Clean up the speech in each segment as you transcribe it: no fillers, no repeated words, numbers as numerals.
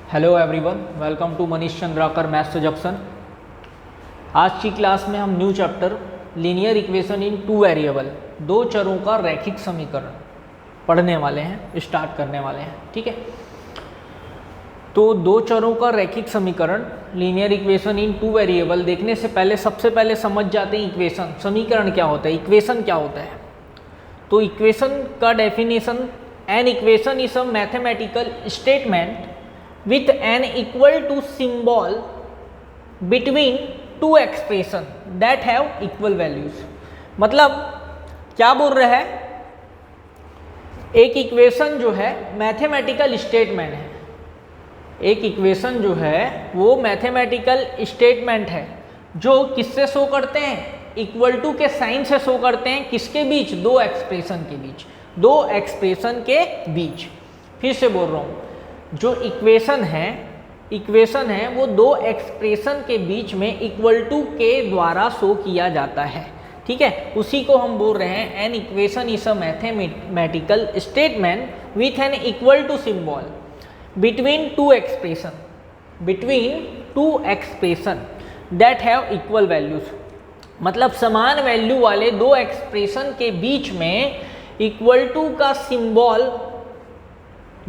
Hello everyone, welcome to Manish Chandrakar maths junction. आज की class में हम new chapter linear equation in two variable, दो चरों का रैखिक समीकरण पढ़ने वाले हैं, स्टार्ट करने वाले हैं। ठीक है, तो दो चरों का रैखिक समीकरण linear equation in two variable देखने से पहले सबसे पहले समझ जाते हैं इक्वेशन, समीकरण क्या होता है, इक्वेशन क्या होता है। तो इक्वेशन का definition, N equation is a mathematical statement with an equal to symbol between two expression that have equal values। मतलब क्या बोल रहा है, एक इक्वेशन जो है मैथमेटिकल स्टेटमेंट है, एक इक्वेशन जो है वो मैथमेटिकल स्टेटमेंट है जो किससे शो करते हैं, इक्वल टू के साइन से शो करते हैं, किसके बीच, दो एक्सप्रेशन के बीच, दो एक्सप्रेशन के बीच। फिर से बोल रहा हूँ, जो इक्वेशन है वो दो एक्सप्रेशन के बीच में इक्वल टू के द्वारा शो किया जाता है। ठीक है, उसी को हम बोल रहे हैं an equation is a mathematical statement with an equal to symbol between two expression that have equal values. मतलब समान वैल्यू वाले दो एक्सप्रेशन के बीच में इक्वल टू का सिंबल,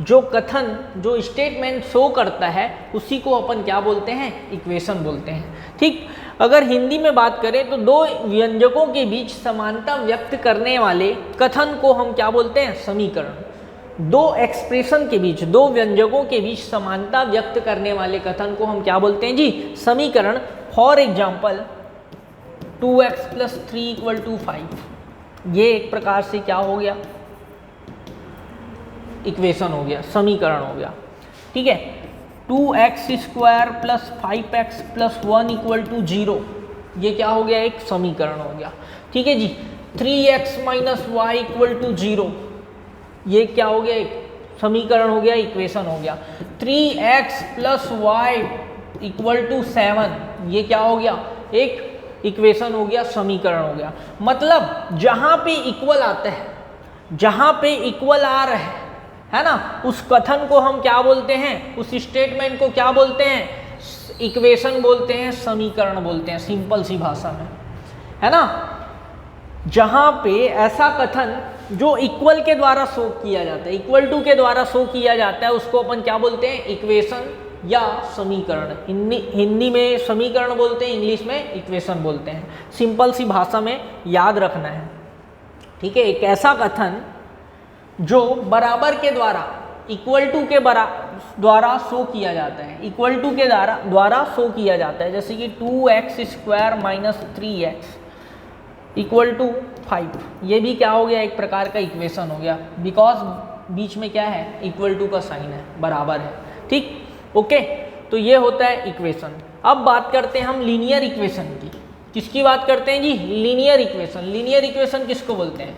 जो कथन, जो स्टेटमेंट शो करता है, उसी को अपन क्या बोलते हैं, इक्वेशन बोलते हैं। ठीक, अगर हिंदी में बात करें तो दो व्यंजकों के बीच समानता व्यक्त करने वाले कथन को हम क्या बोलते हैं, समीकरण। दो एक्सप्रेशन के बीच, दो व्यंजकों के बीच समानता व्यक्त करने वाले कथन को हम क्या बोलते हैं जी, समीकरण। फॉर एग्जाम्पल 2x + 3 = 5, ये एक प्रकार से क्या हो गया, इक्वेशन हो गया, समीकरण हो गया। ठीक है, 2x² + 5x + 1 = 0, ये क्या हो गया, एक समीकरण हो गया। ठीक है जी, 3x - y = 0, ये क्या हो गया, एक समीकरण हो गया, इक्वेशन हो गया। 3x + y = 7, ये क्या हो गया, एक इक्वेशन हो गया, समीकरण हो गया। मतलब जहां पे इक्वल आता है, जहां पे इक्वल आ रहा है ना, उस कथन को हम क्या बोलते हैं, उस स्टेटमेंट को क्या बोलते हैं, इक्वेशन बोलते हैं, समीकरण बोलते हैं, सिंपल सी भाषा में, है ना। जहां पे ऐसा कथन जो इक्वल के द्वारा शो किया जाता है, इक्वल टू के द्वारा शो किया जाता है, उसको अपन क्या बोलते हैं, इक्वेशन या समीकरण। हिंदी में समीकरण बोलते हैं, इंग्लिश में इक्वेशन बोलते हैं। सिंपल सी भाषा में याद रखना है। ठीक है, एक ऐसा कथन जो बराबर के द्वारा, इक्वल टू के द्वारा शो किया जाता है, इक्वल टू के द्वारा शो किया जाता है। जैसे कि 2x² - 3x = 5, ये भी क्या हो गया, एक प्रकार का इक्वेशन हो गया, बिकॉज बीच में क्या है, इक्वल टू का साइन है, बराबर है। ठीक, ओके, तो ये होता है इक्वेशन। अब बात करते हैं हम लीनियर इक्वेशन की। किसकी बात करते हैं जी, लीनियर इक्वेशन। लीनियर इक्वेशन किसको बोलते हैं,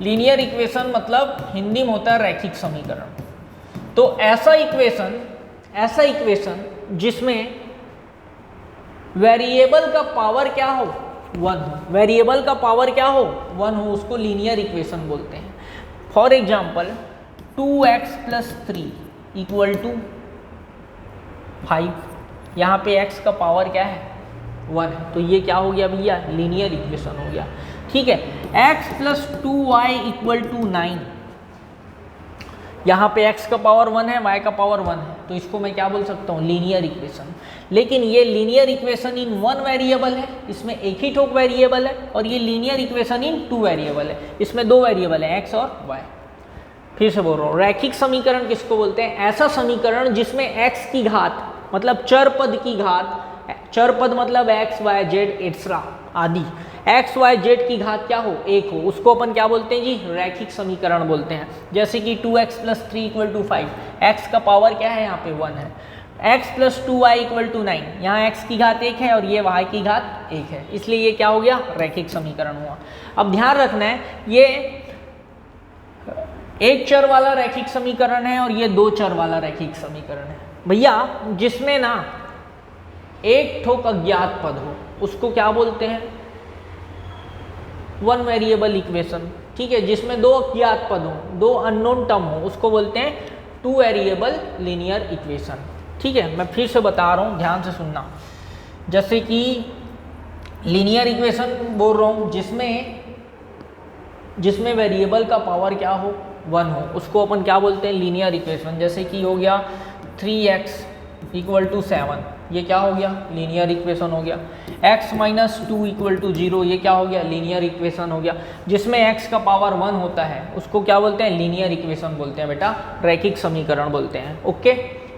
लीनियर इक्वेशन मतलब हिंदी में होता है रैखिक समीकरण। तो ऐसा इक्वेशन जिसमें वेरिएबल का पावर क्या हो, 1 हो, वेरिएबल का पावर क्या हो, 1 हो, उसको लीनियर इक्वेशन बोलते हैं। फॉर एग्जांपल 2x + 3 = 5, यहाँ पे x का पावर क्या है, 1 है, तो ये क्या हो गया भैया, लीनियर इक्वेशन हो गया। ठीक है, x + 2y = 9, यहाँ पे x का पावर 1 है, y का पावर 1 है, तो इसको मैं क्या बोल सकता हूँ, लीनियर इक्वेशन। लेकिन ये लीनियर इक्वेशन इन 1 वेरिएबल है, इसमें एक ही ठोक वेरिएबल है, और ये लीनियर इक्वेशन इन 2 वेरिएबल है, इसमें 2 वेरिएबल है, x और y। फिर से बोल रहा हूँ, रैखिक समीकरण किसको बोलते हैं, ऐसा समीकरण जिसमें x की घात, मतलब चर पद की घात, चर पद मतलब x, y, z एट्सरा आदि, x, y, z की घात क्या हो, 1 हो, उसको अपन क्या बोलते हैं जी, रैखिक समीकरण बोलते हैं। जैसे कि 2x + 3 = 5, x का पावर क्या है, यहाँ पे 1 है, x + 2y = 9, यहाँ x की घात 1 है और ये y की घात 1 है, इसलिए ये क्या हो गया, रैखिक समीकरण हुआ। अब ध्यान रखना है, ये एक चर वाला रैखिक समीकरण है और ये दो चर वाला रैखिक समीकरण है भैया। जिसमें ना एक ठोक अज्ञात पद हो, उसको क्या बोलते हैं, 1 वेरिएबल इक्वेशन। ठीक है, जिसमें दो अज्ञात पद हो, दो अननोन टर्म हो, उसको बोलते हैं टू वेरिएबल लीनियर इक्वेशन। ठीक है, मैं फिर से बता रहा हूँ, ध्यान से सुनना। जैसे कि लीनियर इक्वेशन बोल रहा हूँ जिसमें वेरिएबल का पावर क्या हो, 1 हो, उसको अपन क्या बोलते हैं, लीनियर इक्वेशन। जैसे कि हो गया 3x = 7, ये क्या हो गया, लीनियर इक्वेशन हो गया। x - 2 = 0, ये क्या हो गया, लीनियर इक्वेशन हो गया। जिसमें x का पावर 1 होता है उसको क्या बोलते हैं, लीनियर इक्वेशन बोलते हैं बेटा, रैखिक समीकरण बोलते हैं। ओके,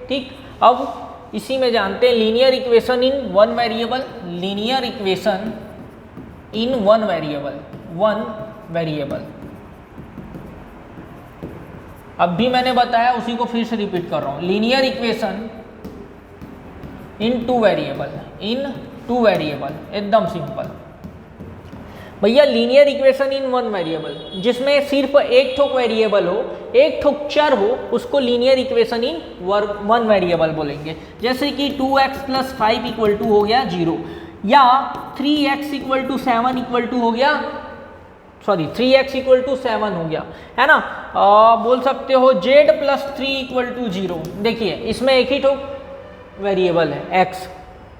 ठीक। अब इसी में जानते हैं linear equation in one variable, linear equation in one variable. अब भी मैंने बताया, उसी को फिर से रिपीट कर रहा हूं, linear equation in two variable, एकदम सिंपल भैया। Linear equation in one variable, जिसमें सिर्फ एक ठोक वेरिएबल हो, एक ठोक चर हो, उसको linear equation in one variable बोलेंगे। जैसे कि 2x + 5 = हो गया 0, या 3x = 7 हो गया, सॉरी 3x = 7 हो गया, है ना। बोल सकते हो z + 3 = 0। देखिए इसमें एक ही ठोक वेरिएबल है x,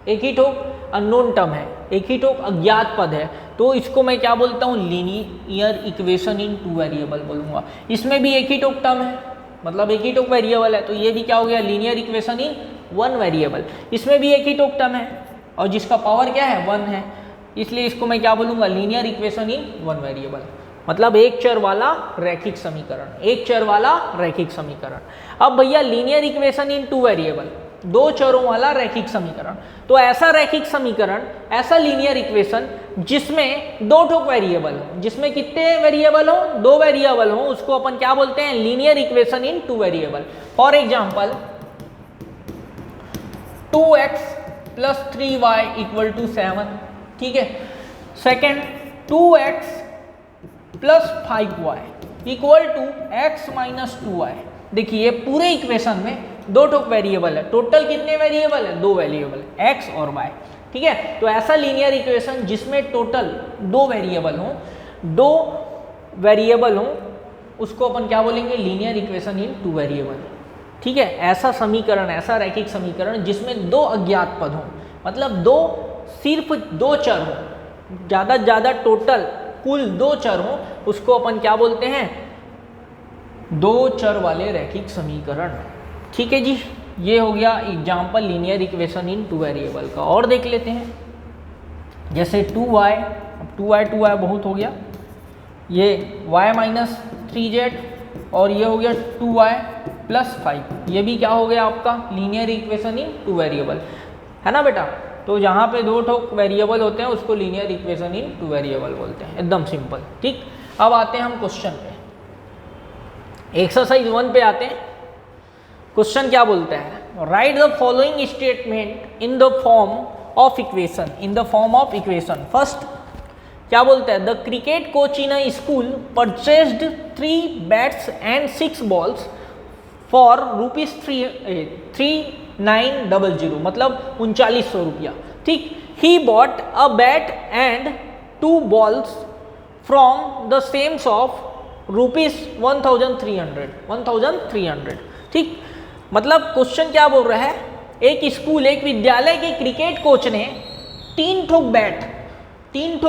एक ही ठोक अननोन टर्म है, एक ही ठोक अज्ञात पद है, तो इसको मैं क्या बोलता हूँ, linear equation in two variable बोलूँगा। इसमें भी एक ही ठोक टर्म है, मतलब एक ही टोक वेरिएबल है, तो ये भी क्या हो गया, linear equation in one variable. इसमें भी एक ही टोक टर्म है और जिसका पावर क्या है, 1 है, इसलिए इसको मैं क्या बोलूँगा, linear equation in one variable, मतलब एक चर वाला रैखिक समीकरण, एक चर वाला रैखिक समीकरण। अब भैया linear equation in two variable, दो चरों वाला रैखिक समीकरण, तो ऐसा रैखिक समीकरण, ऐसा लीनियर इक्वेशन जिसमें दो ठोक वेरिएबल हो, जिसमें कितने वेरिएबल हो, 2 वेरिएबल हो, उसको अपन क्या बोलते हैं, linear equation in two variable. For example 2x + 3y = 7, ठीक है। Second 2x + 5y = x - 2y। देखिए पूरे इक्वेशन में दो ठोक वेरिएबल है, टोटल कितने वेरिएबल है, 2 वेरिएबल, x और y, ठीक है। तो ऐसा लीनियर इक्वेशन जिसमें टोटल 2 वेरिएबल हो, उसको अपन क्या बोलेंगे, linear equation in two variable, ठीक है। ऐसा समीकरण, ऐसा रैखिक समीकरण जिसमें 2 अज्ञात पद हो, मतलब सिर्फ 2 चर हो, ज़्यादा से ज़्यादा टोटल कुल 2 चर हो, उसको अपन क्या बोलते हैं, 2 चर वाले रैखिक समीकरण, ठीक है जी। ये हो गया example linear equation in two variable का। और देख लेते हैं, जैसे 2y, अब 2y बहुत हो गया, ये y - 3z, और ये हो गया 2y + 5, ये भी क्या हो गया आपका, linear equation in two variable, है ना बेटा। तो जहाँ पे 2 ठोक वेरिएबल होते हैं उसको linear equation in two variable बोलते हैं, एकदम सिंपल, ठीक। अब आते हैं हम क्वेश्चन पे, एक्सरसाइज 1 पे आते हैं। क्वेश्चन क्या बोलता है, right the following statement in the form of equation. First क्या बोलता है, the cricket coach in a school purchased 3 bats and 6 balls for ₹3900, मतलब 3900 रुपया, ठीक। He bought a bat and 2 balls from the same shop ₹1300, ठीक। मतलब question क्या बोल रहा है, एक विद्यालय के क्रिकेट कोच ने 3 ठोक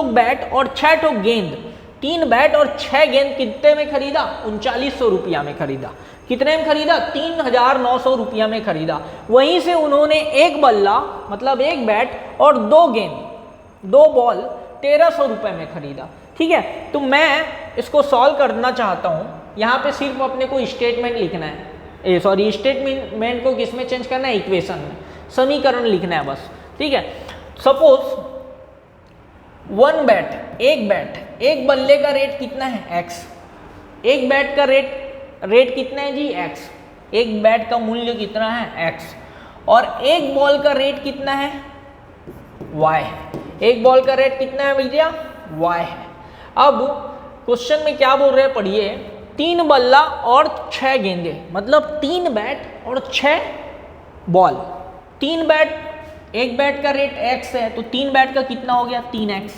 बैट और 6 ठोक गेंद, 3 बैट और 6 गेंद कितने में खरीदा, 3900 रुपया में खरीदा। कितने में खरीदा, 3900 रुपया में खरीदा। वहीं से उन्होंने एक बल्ला, मतलब एक बैट और 2 गेंद, 2 बॉल 1300 रुपये में खरीदा, ठीक है। तो मैं इसको सॉल्व करना चाहता हूँ, यहाँ पे सिर्फ अपने को स्टेटमेंट लिखना है, स्टेटमेंट को किसमें चेंज करना है, इक्वेशन में, समीकरण लिखना है बस, ठीक है। सपोज 1 बैट, एक बल्ले का रेट कितना है, x, एक बैट का रेट कितना है जी, x, एक बैट का मूल्य कितना है, x, और एक बॉल का रेट कितना है, y, एक बॉल का रेट कितना है भैया, y है। अब क्वेश्चन में क्या बोल रहे हैं, पढ़िए, 3 बल्ला और 6 गेंदे, मतलब 3 बैट और 6 बॉल, 3 बैट, एक बैट का रेट x है, तो 3 बैट का कितना हो गया, 3x,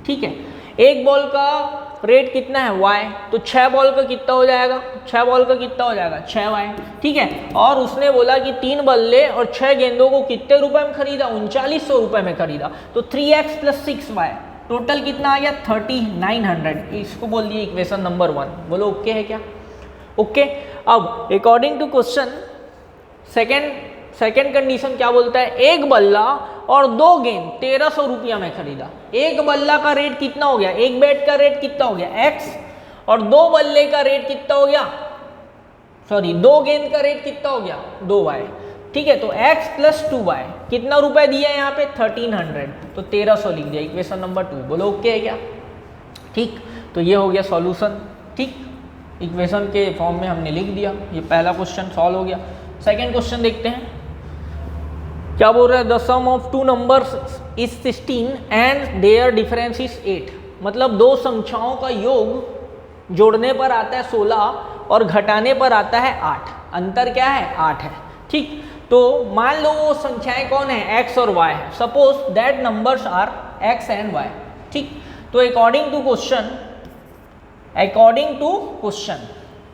ठीक है। एक बॉल का रेट कितना है y, तो 6 बॉल का कितना हो जाएगा, 6 बॉल का कितना हो जाएगा 6y, ठीक है। और उसने बोला कि 3 बल्ले और 6 गेंदों को कितने रुपए में खरीदा, 3900 रुपए में खरीदा, तो 3x + 6y टोटल कितना आ गया 3900। इसको बोल दिए इक्वेशन नंबर 1। बोलो ओके है क्या, ओके। अब according to question second condition क्या बोलता है, एक बल्ला और 2 गेंद 1300 रुपया में खरीदा। एक बल्ला का रेट कितना हो गया, एक बैट का रेट कितना हो गया x, और 2 बल्ले का रेट कितना हो गया, सॉरी 2 गेंद का रेट कितना हो गया 2y, ठीक है। तो x + 2y कितना रुपए दिया है यहाँ पे 1300, तो 1300 लिख दिया, इक्वेशन नंबर 2। बोलो ओके है क्या, ठीक। तो ये हो गया सॉल्यूशन, ठीक, इक्वेशन के फॉर्म में हमने लिख दिया। ये पहला क्वेश्चन सॉल्व हो गया। सेकेंड क्वेश्चन देखते हैं क्या बोल रहा है, the sum of 2 numbers is 16 and their difference is 8। मतलब 2 संख्याओं का योग जोड़ने पर आता है 16 और घटाने पर आता है 8, अंतर क्या है 8 है, ठीक। तो मान लो वो संख्याएं कौन है, x और y है। Suppose that numbers are x and y, ठीक। तो अकॉर्डिंग टू क्वेश्चन,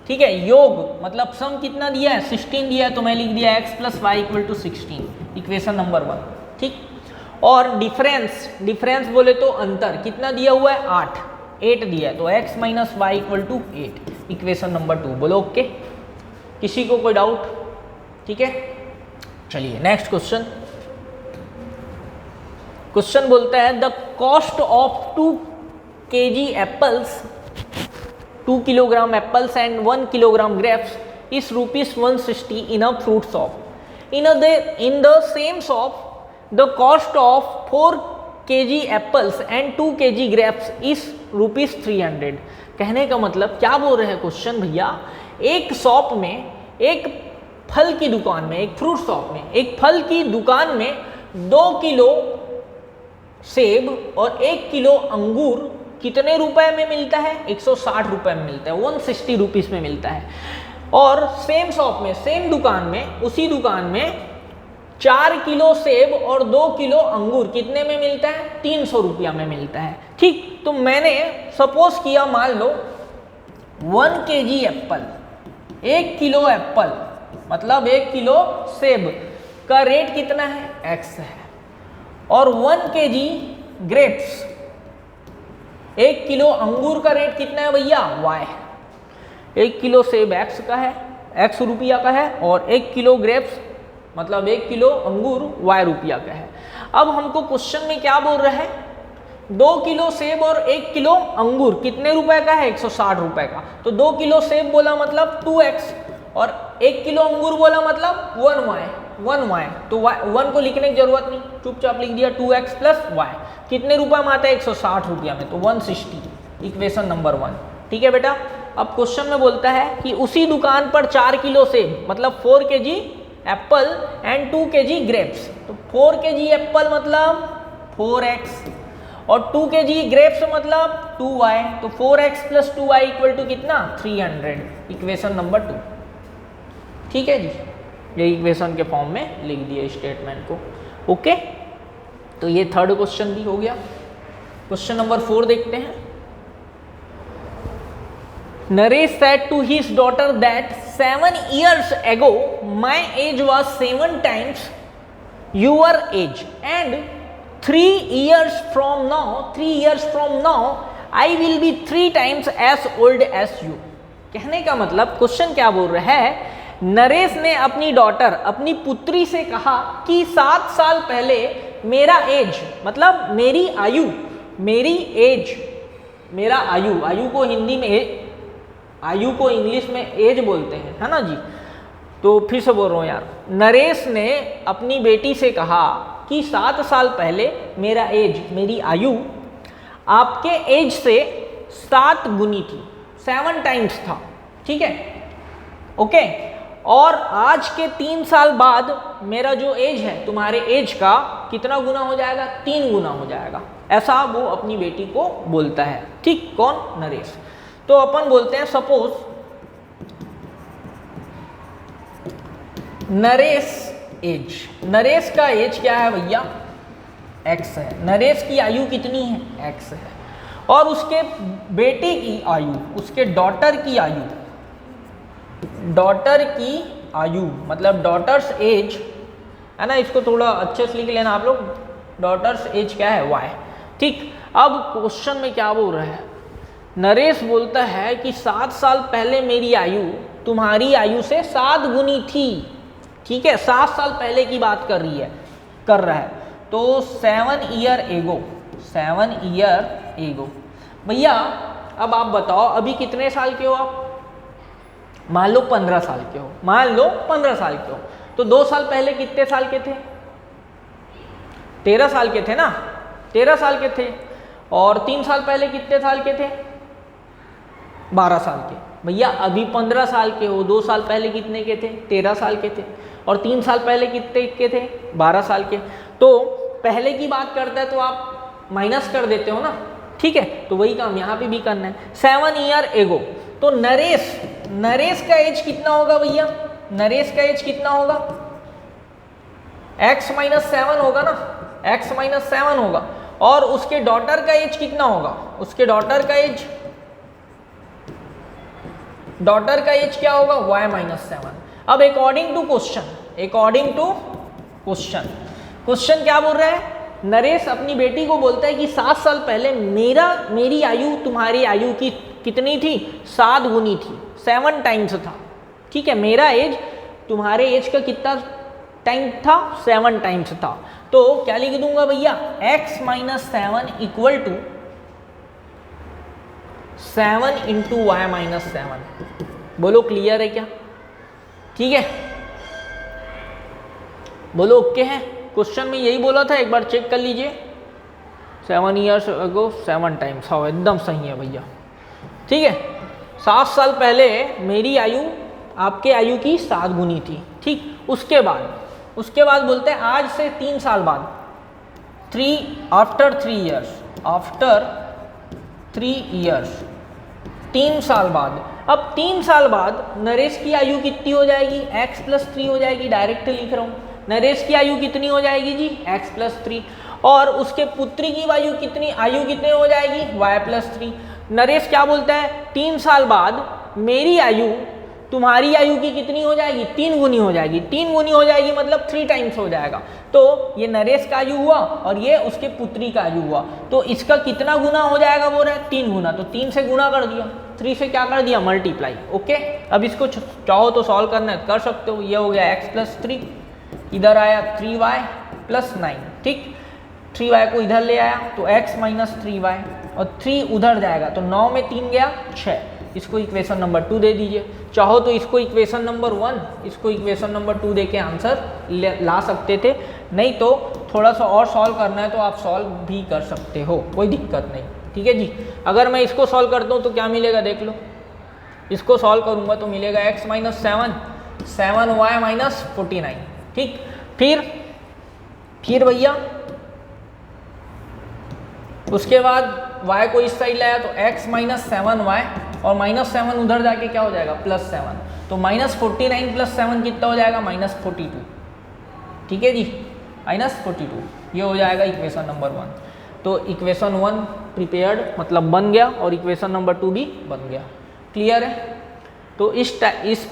ठीक है, योग मतलब सम कितना दिया है 16 दिया है, तो मैं लिख दिया x + y = 16, इक्वेशन नंबर 1, ठीक। और डिफरेंस बोले तो अंतर कितना दिया हुआ है 8 दिया है, तो x - y = 8, इक्वेशन नंबर 2। बोलो ओके, किसी को कोई डाउट, ठीक है। चलिए नेक्स्ट क्वेश्चन बोलता है the cost of 2 kg apples, 2 kilogram apples and 1 kilogram grapes is ₹160 in a fruit shop. In the same shop, the cost of 4 kg apples and 2 kg grapes is ₹300. कहने का मतलब क्या बोल रहे हैं क्वेश्चन भैया, एक शॉप में, एक फल की दुकान में, एक फ्रूट शॉप में, एक फल की दुकान में 2 किलो सेब और 1 किलो अंगूर कितने रुपए में मिलता है, 160 रुपए में मिलता है, 160 रुपीस में मिलता है। और सेम शॉप में, सेम दुकान में, उसी दुकान में 4 किलो सेब और 2 किलो अंगूर कितने में मिलता है, 300 रुपया में मिलता है, ठीक। तो मैंने सपोज किया, मान लो 1 kg एप्पल, 1 किलो एप्पल मतलब 1 किलो सेब का रेट कितना है x है, और 1 kg ग्रेप्स, 1 किलो अंगूर का रेट कितना है भैया y है। 1 किलो सेब x का है, x रुपया का है, और 1 किलो ग्रेप्स मतलब 1 किलो अंगूर y रुपया का है। अब हमको क्वेश्चन में क्या बोल रहा है, 2 किलो सेब और 1 किलो अंगूर कितने रुपए का है, 160 रुपए का। तो 2 किलो सेब बोला मतलब 2x, और 1 किलो अंगूर बोला मतलब 1y, तो 1 को लिखने की जरूरत नहीं, चुपचाप लिख दिया 2x + y। कितने रुपए में आता है, 160 रुपया में, तो 160, इक्वेशन नंबर 1, ठीक है बेटा। अब क्वेश्चन में बोलता है कि उसी दुकान पर 4 किलो सेब मतलब 4 kg Apple and 2 kg grapes, तो 4 kg एप्पल मतलब 4x और 2 kg ग्रेप्स मतलब 2y, तो 4x + 2y = कितना 300, इक्वेशन नंबर 2, ठीक है जी। ये इक्वेशन के फॉर्म में लिख दिए स्टेटमेंट को, ओके। तो ये थर्ड क्वेश्चन भी हो गया। क्वेश्चन नंबर 4 देखते हैं। Naresh said to his daughter that 7 years ago my age was 7 times your age and 3 years from now I will be 3 times as old as you. कहने का मतलब क्वेश्चन क्या बोल रहा है, नरेश ने अपनी डॉटर, अपनी पुत्री से कहा कि 7 साल पहले मेरा एज मतलब मेरी आयु, मेरी एज, मेरा आयु को हिंदी में, आयु को इंग्लिश में एज बोलते हैं, है ना जी। तो फिर से बोल रहा हूँ यार, नरेश ने अपनी बेटी से कहा कि 7 साल पहले मेरा एज, मेरी आयु आपके एज से 7 गुनी थी, 7 टाइम्स था, ठीक है, ओके। और आज के 3 साल बाद मेरा जो एज है तुम्हारे एज का कितना गुना हो जाएगा, 3 गुना हो जाएगा, ऐसा वो अपनी बेटी को बोलता है, ठीक। कौन, नरेश। तो अपन बोलते हैं सपोज नरेश एज, नरेश का एज क्या है भैया x है, नरेश की आयु कितनी है x है, और उसके बेटे की आयु, उसके डॉटर की आयु, डॉटर की आयु मतलब डॉटर्स एज है ना, इसको थोड़ा अच्छे से लिख लेना आप लोग, डॉटर्स एज क्या है, y। ठीक, अब क्वेश्चन में क्या बोल रहा है, नरेश बोलता है कि 7 साल पहले मेरी आयु तुम्हारी आयु से 7 गुनी थी। ठीक है, 7 साल पहले की बात कर रहा है। तो 7 ईयर एगो। भैया अब आप बताओ अभी कितने साल के हो आप, मान लो 15 साल के हो, मान लो 15 साल के हो, तो 2 साल पहले कितने साल के थे, 13 साल के थे ना, 13 साल के थे। और 3 साल पहले कितने साल के थे, 12 साल के। भैया अभी 15 साल के हो, 2 साल पहले कितने के थे, 13 साल के थे, और 3 साल पहले कितने के थे, 12 साल के। तो पहले की बात करता है तो आप माइनस कर देते हो ना, ठीक है, तो वही काम यहाँ पे भी करना है। 7 ईयर एगो, तो नरेश का एज कितना होगा भैया, नरेश का एज कितना होगा, x माइनस 7 होगा ना, x माइनस 7 होगा। और उसके डॉटर का एज कितना होगा, उसके डॉटर का एज क्या होगा, y माइनस 7। अब अकॉर्डिंग टू क्वेश्चन क्या बोल रहा है, नरेश अपनी बेटी को बोलता है कि 7 साल पहले मेरी आयु तुम्हारी आयु की कितनी थी, 7 गुनी थी, 7 टाइम्स था। ठीक है, मेरा एज तुम्हारे एज का कितना टाइम था, 7 टाइम्स था। तो क्या लिख दूंगा भैया, x minus 7 equal to 7 into y minus 7। बोलो क्लियर है क्या, ठीक है, बोलो ओके है। क्वेश्चन में यही बोला था, एक बार चेक कर लीजिए, 7 ईयर्स अगो 7 टाइम्स, हाँ एकदम सही है भैया। ठीक है, 7 साल पहले मेरी आयु आपके आयु की 7 गुनी थी। ठीक, उसके बाद बोलते हैं आज से 3 साल बाद, आफ्टर 3 इयर्स, 3 साल बाद। अब 3 साल बाद नरेश की आयु कितनी हो जाएगी, x प्लस 3 हो जाएगी, डायरेक्ट लिख रहा हूँ। नरेश की आयु कितनी हो जाएगी जी, x प्लस 3, और उसके पुत्री की आयु कितनी हो जाएगी, y प्लस 3। नरेश क्या बोलता है, 3 साल बाद मेरी आयु तुम्हारी आयु की कितनी हो जाएगी, 3 गुनी हो जाएगी। 3 गुनी हो जाएगी मतलब 3 टाइम्स हो जाएगा। तो ये नरेश का आयु हुआ और ये उसके पुत्री का आयु हुआ, तो इसका कितना गुना हो जाएगा बोल रहा है, 3 गुना। तो 3 से गुना कर दिया, 3 से क्या कर दिया, मल्टीप्लाई। ओके, अब इसको चाहो तो सॉल्व करना है कर सकते हो। ये हो गया x प्लस 3, इधर आया 3y प्लस 9। ठीक, 3y को इधर ले आया तो x माइनस 3y, और 3 उधर जाएगा तो 9 में 3 गया 6। इसको इक्वेशन नंबर 2 दे दीजिए। चाहो तो इसको इक्वेशन नंबर 1, इसको इक्वेशन नंबर 2 दे के आंसर ला सकते थे, नहीं तो थोड़ा सा और सॉल्व करना है तो आप सॉल्व भी कर सकते हो, कोई दिक्कत नहीं। ठीक है जी, अगर मैं इसको सॉल्व करता हूँ तो क्या मिलेगा देख लो, इसको सॉल्व करूँगा तो मिलेगा x माइनस 7y माइनस 49। ठीक, फिर भैया उसके बाद y को इस साइड लाया तो x माइनस 7y, और माइनस 7 उधर जाके क्या हो जाएगा, प्लस 7। तो माइनस 49 प्लस 7 कितना हो जाएगा, माइनस 42। ठीक है जी, माइनस 42, ये हो जाएगा इक्वेशन नंबर 1। तो इक्वेशन 1 प्रिपेयर्ड मतलब बन गया, और इक्वेशन नंबर 2 भी बन गया। क्लियर है। तो इस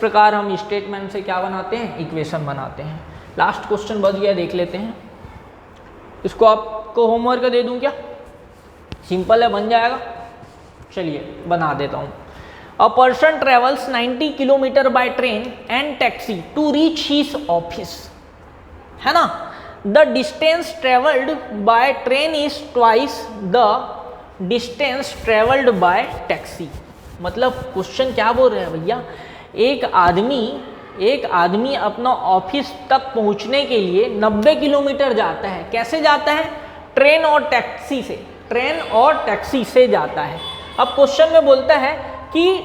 प्रकार हम स्टेटमेंट से क्या बनाते हैं, इक्वेशन बनाते हैं। लास्ट क्वेश्चन बच गया, देख लेते हैं। इसको आपको होमवर्क दे दूं क्या, सिंपल है, बन जाएगा। चलिए बना देता हूँ। A person travels 90 kilometre by train and taxi to reach his office, है ना। The distance travelled by train is twice the distance travelled by taxi. मतलब क्वेश्चन क्या बोल रहे हैं भैया, एक आदमी अपना ऑफिस तक पहुंचने के लिए 90 किलोमीटर जाता है। कैसे जाता है, ट्रेन और टैक्सी से जाता है। अब क्वेश्चन में बोलता है कि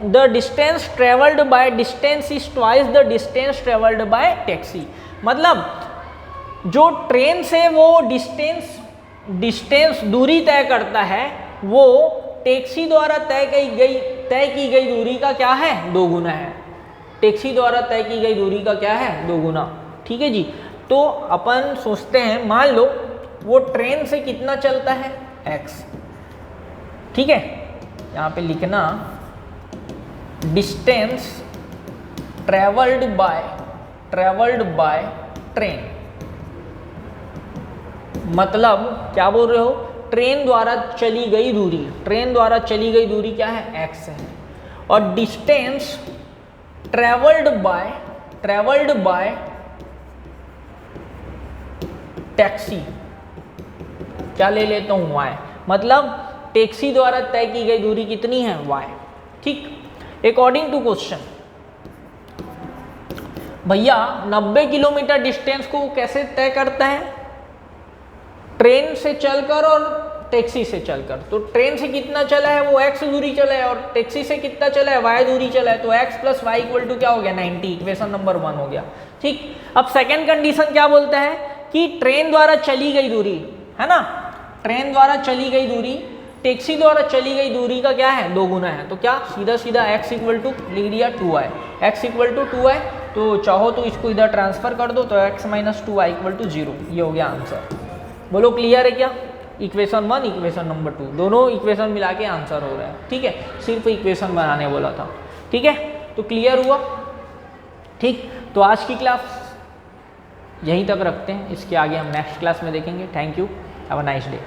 the distance travelled by distance is twice the distance travelled by taxi. मतलब जो ट्रेन से वो डिस्टेंस दूरी तय करता है, वो टैक्सी द्वारा तय की गई दूरी का क्या है, 2 गुना है। टैक्सी द्वारा तय की गई दूरी का क्या है, 2 गुना। ठीक है जी। तो अपन सोचते हैं, मान लो वो ट्रेन से कितना चलता है, x, ठीक है, यहाँ पे लिखना डिस्टेंस ट्रेवल्ड बाय ट्रेन, मतलब क्या बोल रहे हो, ट्रेन द्वारा चली गई दूरी, ट्रेन द्वारा चली गई दूरी क्या है, x है, और डिस्टेंस ट्रेवल्ड बाय टैक्सी क्या ले लेता हूं, y, मतलब टैक्सी द्वारा तय की गई दूरी कितनी है, y। ठीक, अकॉर्डिंग टू क्वेश्चन, भैया 90 किलोमीटर डिस्टेंस को कैसे तय करता है, ट्रेन से चलकर और टैक्सी से चलकर। तो ट्रेन से कितना चला है, वो x दूरी चला है, और टैक्सी से कितना चला है, y दूरी चला है, तो x plus y equal to क्या हो गया, 90, इक्वेशन नंबर 1 हो गया। ठीक, अब सेकेंड कंडीशन क्या बोलता है कि ट्रेन द्वारा चली गई दूरी है ना, ट्रेन द्वारा चली गई दूरी टैक्सी द्वारा चली गई दूरी का क्या है, 2 गुना है, तो क्या सीधा सीधा x इक्वल टू लिख दिया 2y, x equal to 2y, तो चाहो तो इसको इधर ट्रांसफर कर दो, तो x minus 2y equal to 0, ये हो गया आंसर। बोलो क्लियर है क्या, इक्वेशन 1 इक्वेशन नंबर 2 दोनों इक्वेशन मिला के आंसर हो रहा है। ठीक है, सिर्फ इक्वेशन बनाने बोला था। ठीक है, तो क्लियर हुआ। ठीक, तो आज की क्लास यहीं तक रखते हैं, इसके आगे हम नेक्स्ट क्लास में देखेंगे। Thank you, have a nice day.